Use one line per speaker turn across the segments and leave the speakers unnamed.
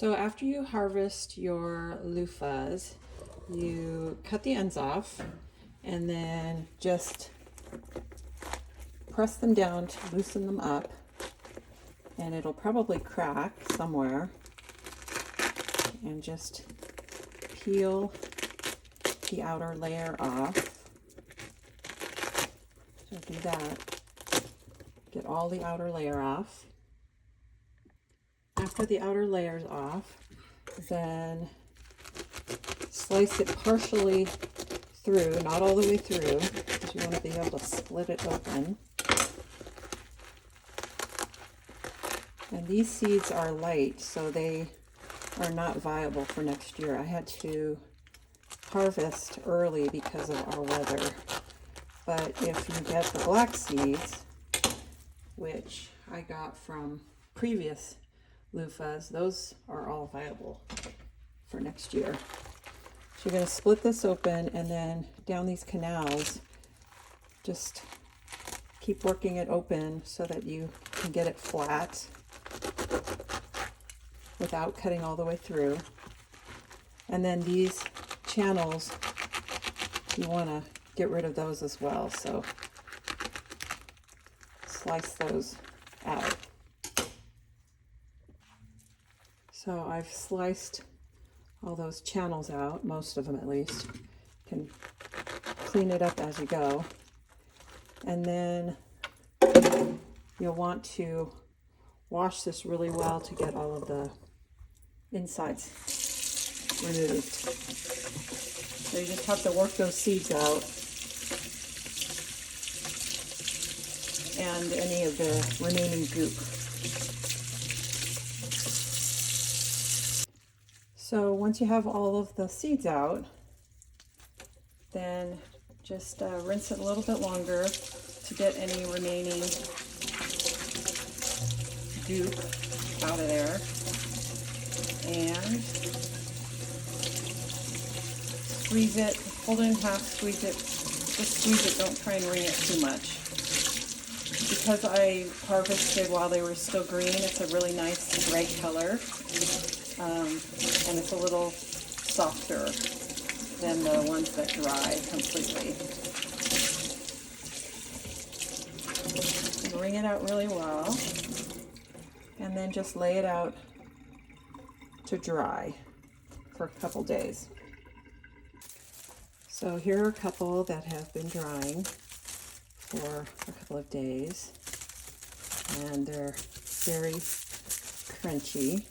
So after you harvest your loofahs, you cut the ends off and then just press them down to loosen them up, and it'll probably crack somewhere, and just peel the outer layer off. So do that. Get all the outer layer off. After the outer layer's off, then slice it partially through, not all the way through, because you want to be able to split it open. And these seeds are light, so they are not viable for next year. I had to harvest early because of our weather. But if you get the black seeds, which I got from previous loofahs, those are all viable for next year. So you're going to split this open, and then down these canals, just keep working it open so that you can get it flat without cutting all the way through. And then these channels, you want to get rid of those as well, so slice those out. So I've sliced all those channels out, most of them at least. You can clean it up as you go. And then you'll want to wash this really well to get all of the insides removed. So you just have to work those seeds out and any of the remaining goop. So once you have all of the seeds out, then just rinse it a little bit longer to get any remaining goop out of there. And squeeze it, hold it in half, squeeze it, just squeeze it, don't try and wring it too much. Because I harvested while they were still green, it's a really nice bright color. And it's a little softer than the ones that dry completely. Wring it out really well, and then just lay it out to dry for a couple days. So here are a couple that have been drying for a couple of days, and they're very crunchy.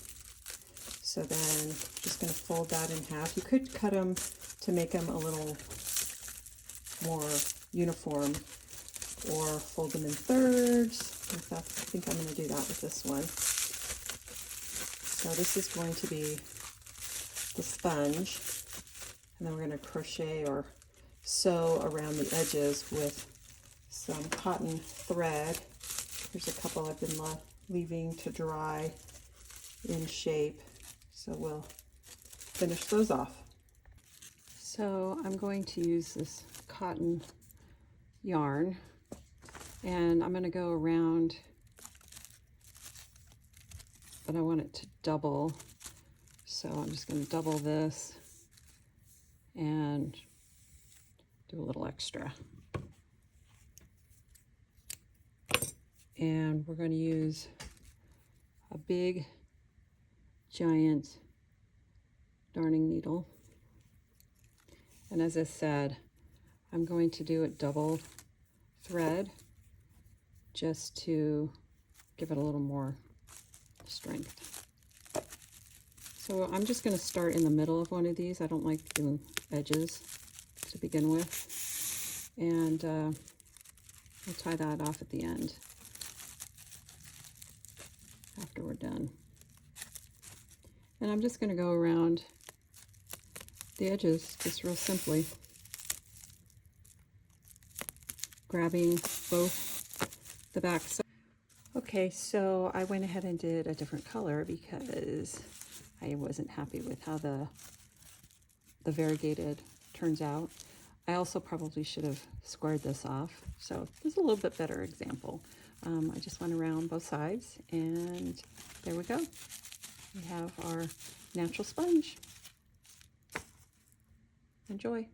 So then just going to fold that in half. You could cut them to make them a little more uniform, or fold them in thirds. I think I'm going to do that with this one. So this is going to be the sponge, and then we're going to crochet or sew around the edges with some cotton thread. Here's a couple I've been leaving to dry in shape. So we'll finish those off. So I'm going to use this cotton yarn, and I'm going to go around, but I want it to double. So I'm just going to double this and do a little extra. And we're going to use a big giant darning needle, and as I said, I'm going to do it double thread just to give it a little more strength. So I'm just going to start in the middle of one of these. I don't like doing edges to begin with, and I'll tie that off at the end after we're done. And I'm just going to go around the edges just real simply, grabbing both the back side. Okay, so I went ahead and did a different color because I wasn't happy with how the variegated turns out. I also probably should have squared this off, so this is a little bit better example. I just went around both sides, and there we go. we have our natural sponge. Enjoy.